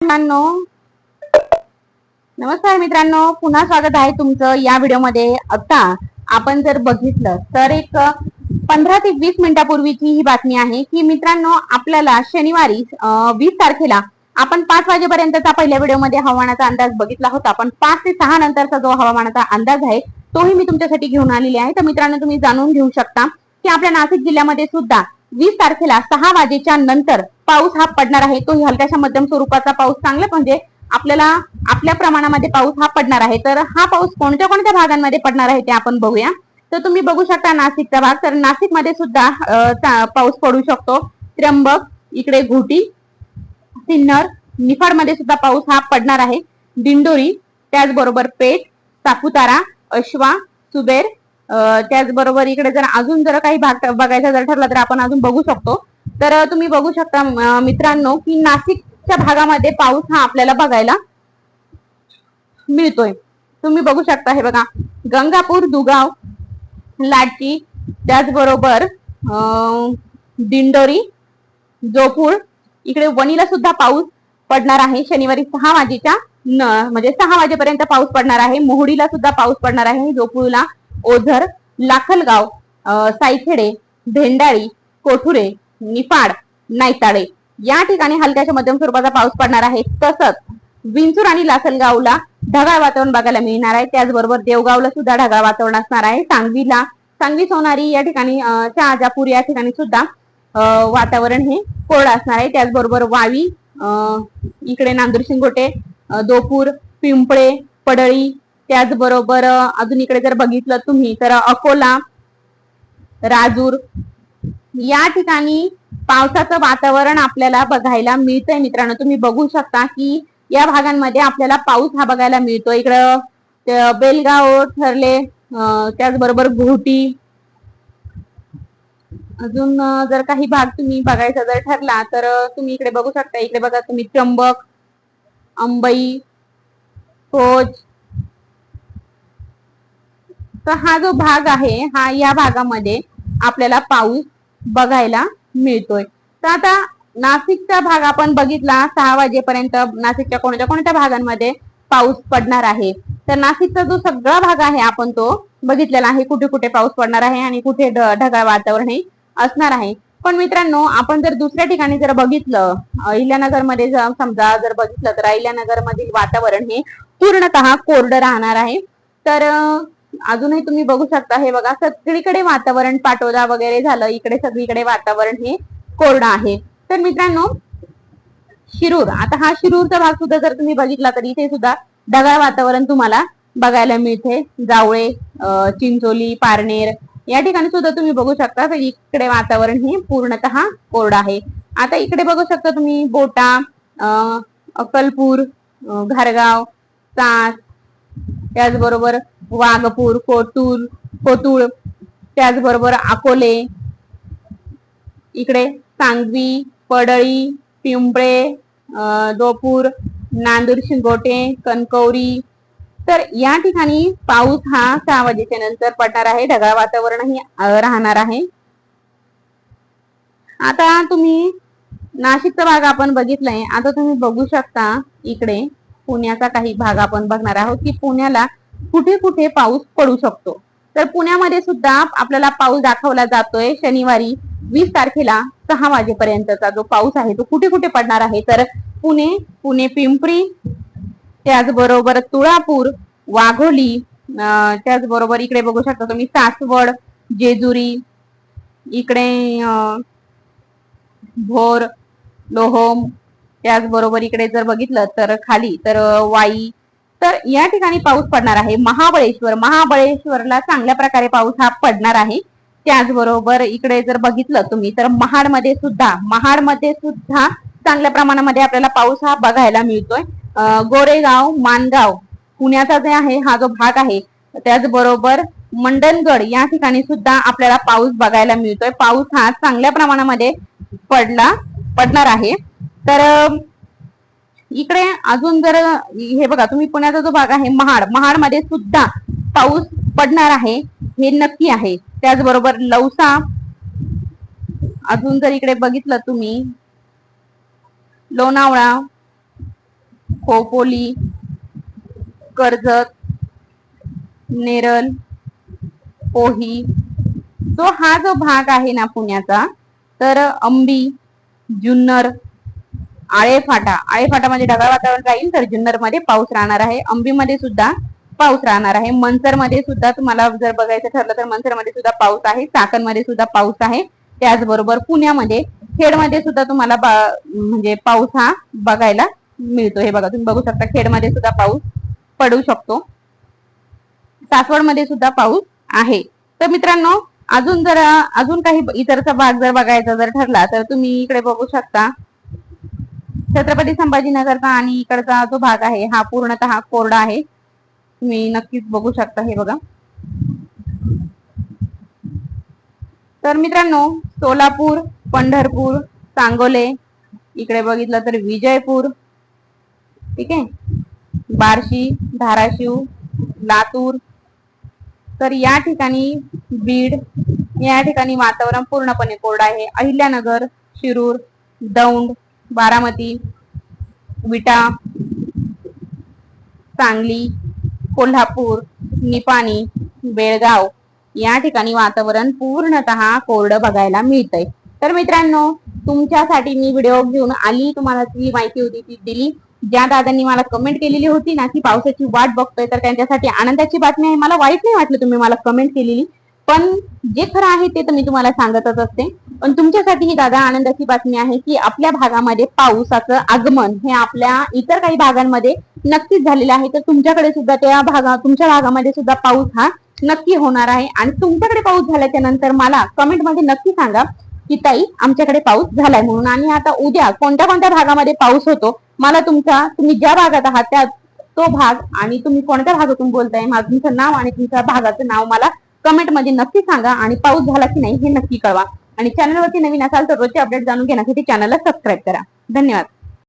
मित्रांनो, नमस्कार मित्रांनो, पुन्हा स्वागत आहे तुमचं या व्हिडिओमध्ये. आता आपण जर बघितलं तर एक 15 ते 20 मिनिटापूर्वीची ही बातमी आहे की मित्रांनो, आपल्याला शनिवारी 20 तारखेला आपण 5 वाजेपर्यंतचा पहिल्या व्हिडिओमध्ये हवामानाचा अंदाज बघितला होता. पण 5 ते 6 नंतरचा जो हवामानाचा अंदाज आहे तोही मी तुमच्यासाठी घेऊन आलेली आहे. तर मित्रांनो, तुम्ही जाणून घेऊ शकता की आपल्या नाशिक जिल्ह्यामध्ये सुद्धा 20 तारखेला 6 वाजेच्या नंतर पाऊस हा पडणार आहे. तोही हलक्याशा मध्यम स्वरूपाचा पाऊस, चांगला म्हणजे आपल्याला आपल्या प्रमाणामध्ये पाऊस हा पडणार आहे. तर हा पाऊस कोणत्या कोणत्या भागांमध्ये पडणार आहे ते आपण बघूया. तर तुम्ही बघू शकता नाशिकचा भाग. तर नाशिक मध्ये सुद्धा पाऊस पडू शकतो. त्र्यंबक, इकडे घोटी, सिन्नर, निफाड मध्ये सुद्धा पाऊस हा पडणार आहे. दिंडोरी, त्याचबरोबर पेठ, सापुतारा, अश्वा, सुबेर, त्याचबरोबर इकडे जर अजून जर काही भाग बघायचा जर ठरला तर आपण अजून बघू शकतो. तर तुम्ही बघू शकता मित्रांनो की नाशिकच्या भागामध्ये पाऊस हा आपल्याला बघायला मिळतोय. तुम्ही बघू शकता, हे बघा, गंगापूर, दुगाव, लाटची, त्याचबरोबर दिंडोरी, जोपूर, इकडे वणीला सुद्धा पाऊस पडणार आहे. शनिवारी 6 वाजेच्या म्हणजे 6 वाजेपर्यंत पाऊस पडणार आहे. मोहडीला सुद्धा पाऊस पडणार आहे. जोपूरला, ओझर, लाखलगाव, सायखेडे, भेंडाळी, कोठुरे, निफाड, नायताळे या ठिकाणी हलक्याच्या मध्यम स्वरूपाचा पाऊस पडणार आहे. तसंच विंचूर आणि लासलगावला ढगाळ वातावरण बघायला मिळणार आहे. त्याचबरोबर देवगावला सुद्धा ढगाळ वातावरण असणार आहे. सांगवी, सोनारी या ठिकाणी, शहाजापूर या ठिकाणी सुद्धा वातावरण हे कोरडं असणार आहे. त्याचबरोबर वावी, इकडे नांदूर, शिंगोटे, दोपूर, पिंपळे, पडळी, त्याचबरोबर अजून इकडे जर बघितलं तुम्ही तर अकोला, राजूर या ठिकाणी पावसाचं वातावरण आपल्याला बघायला मिळतंय. मित्रांनो, तुम्ही बघू शकता की या भागांमध्ये आपल्याला पाऊस हा बघायला मिळतो. इकडं बेलगाव, ठरले, त्याचबरोबर घोटी, अजून जर काही भाग तुम्ही बघायचा जर ठरला तर तुम्ही इकडे बघू शकता. इकडे बघा तुम्ही, त्र्यंबक, अंबई, खोज. तर हा जो भाग आहे हा या भागामध्ये आपल्याला पाऊस बघायला मिळतोय. तर आता नाशिकचा भाग आपण बघितला. 6 वाजेपर्यंत नाशिकच्या कोणत्या कोणत्या भागांमध्ये पाऊस पडणार आहे. तर नाशिकचा जो सगळा भाग आहे आपण तो बघितलेला आहे, कुठे कुठे पाऊस पडणार आहे आणि कुठे ढगाळ वातावरण हे असणार आहे. पण मित्रांनो, आपण जर दुसऱ्या ठिकाणी जर बघितलं, अहिल्यानगर मध्ये समजा जर बघितलं तर अहिल्यानगर मधील वातावरण हे पूर्णतः कोरडं राहणार आहे. तर अजूनही तुम्ही बघू शकता, हे बघा, सगळीकडे वातावरण पाटोदा वगैरे झालं, इकडे सगळीकडे वातावरण हे कोरडं आहे. तर मित्रांनो, शिरूर, आता हा शिरूरचा भाग सुद्धा जर तुम्ही बघितला तर इथे सुद्धा ढगाळ वातावरण तुम्हाला बघायला मिळते. जावळे, चिंचोली, पारनेर या ठिकाणी सुद्धा तुम्ही बघू शकता. तर इकडे वातावरण हे पूर्णतः कोरडं आहे. आता इकडे बघू शकता तुम्ही, बोटा, अक्कलपूर, घारगाव, सास, त्याचबरोबर वाघपूर, कोतुळ, त्याचबरोबर अकोले, इकडे सांगवी, पडळी, पिंपळे, दोपूर, नांदूर, शिंगोटे, कणकवली. तर या ठिकाणी पाऊस हा 6 वाजेच्या नंतर पडणार आहे. ढगाळ वातावरणही राहणार आहे. आता तुम्ही नाशिकचा भाग आपण बघितलाय. आता तुम्ही बघू शकता इकडे पुण्याचा काही भाग आपण बघणार आहोत की पुण्याला कुठे कुठे पाऊस पडू शकतो. तर पुण्यामध्ये सुद्धा आपल्याला पाऊस दाखवला जातोय. शनिवारी 20 तारखेला 6 वाजेपर्यंतचा जो पाऊस आहे तो कुठे कुठे पडणार आहे. तर पुणे, पिंपरी, त्याचबरोबर तुळापूर, वाघोली, त्याचबरोबर इकडे बघू शकता तुम्ही सासवड, जेजुरी, इकडे भोर, लोहोम, त्याचबरोबर इकडे जर बघितलं तर खाली तर वाई. तर या ठिकाणी पाऊस पडणार आहे. महाबळेश्वरला चांगल्या प्रकारे पाऊस हा पडणार आहे. त्याचबरोबर इकडे जर बघितलं तुम्ही तर महाडमध्ये सुद्धा चांगल्या प्रमाणामध्ये आपल्याला पाऊस हा बघायला मिळतोय. गोरेगाव, माणगाव, पुण्याचा जे आहे हा जो भाग आहे, त्याचबरोबर मंडणगड या ठिकाणी सुद्धा आपल्याला पाऊस बघायला मिळतोय. पाऊस हा चांगल्या प्रमाणामध्ये पडणार आहे. तर इकडे अजून जर हे बघा तुम्ही, पुण्याचा जो भाग आहे महाड मध्ये सुद्धा पाऊस पडणार आहे, हे नक्की आहे. त्याचबरोबर लौसा, अजून जर इकडे बघितलं तुम्ही, लोणावळा, खोपोली, कर्जत, नेरळ, पोही, हा जो भाग आहे ना पुण्याचा, तर अंबी, जुन्नर, आळेफाटामध्ये ढगाळ वातावरण राहील, तर जुन्नर मध्ये पाऊस राहणार आहे. अंबीमध्ये सुद्धा पाऊस राहणार आहे. मनसर मध्ये सुद्धा तुम्हाला जर बघायचं ठरलं तर मनसर मध्ये सुद्धा पाऊस आहे. चाकण मध्ये सुद्धा पाऊस आहे. त्याचबरोबर पुण्यामध्ये खेडमध्ये सुद्धा तुम्हाला म्हणजे पाऊस हा बघायला मिळतो. हे बघा, तुम्ही बघू शकता खेडमध्ये सुद्धा पाऊस पडू शकतो. सासवडमध्ये सुद्धा पाऊस आहे. तर मित्रांनो, अजून काही इतरचा भाग जर बघायचा जर ठरला तर तुम्ही इकडे बघू शकता. छत्रपती संभाजीनगरचा आणि इकडचा जो भाग आहे हा पूर्णतः कोरडा आहे. तुम्ही नक्कीच बघू शकता. हे बघा. तर मित्रांनो, सोलापूर, पंढरपूर, सांगोले, इकडे बघितलं तर विजयपूर, ठीक आहे, बार्शी, धाराशिव, लातूर, तर या ठिकाणी बीड, या ठिकाणी वातावरण पूर्णपणे कोरडं आहे. अहिल्यानगर, शिरूर, दौंड, बारामती, विटा, सांगली, कोल्हापूर, निपाणी, बेळगाव, या ठिकाणी वातावरण पूर्णतः कोरडं बघायला मिळतंय. तर मित्रांनो, तुमच्यासाठी मी व्हिडिओ घेऊन आली, तुम्हाला जी माहिती होती ती दिली. ज्या दादांनी मला कमेंट केलेली होती ना की पावसाची वाट बघतोय, तर त्यांच्यासाठी आनंदाची बातमी आहे. मला वाईट नाही वाटलं तुम्ही मला कमेंट केलेली, पण जे खरं आहे ते तर मी तुम्हाला सांगतच असते. पण तुमच्यासाठी ही दादा आनंदाची बातमी आहे की आपल्या भागामध्ये पावसाचं आगमन हे आपल्या इतर काही भागांमध्ये नक्कीच झालेलं आहे. तर तुमच्याकडे सुद्धा तुमच्या भागामध्ये सुद्धा पाऊस हा नक्की होणार आहे. आणि तुमच्याकडे पाऊस झाल्याच्या नंतर मला कमेंटमध्ये नक्की सांगा की ताई आमच्याकडे पाऊस झालाय म्हणून. आणि आता उद्या कोणत्या कोणत्या भागामध्ये पाऊस होतो, मला तुम्ही ज्या भागात आहात त्या तो भाग आणि तुम्ही कोणत्या भागातून बोलताय, माझं तुमचं नाव आणि तुमच्या भागाचं नाव मला कमेंट मध्ये नक्की सांगा. आणि पाऊस झाला की नाही हे नक्की कळवा. आणि चॅनलवरती नवीन असाल तर रोजचे अपडेट जाणून घेण्यासाठी चॅनलला सबस्क्राईब करा. धन्यवाद.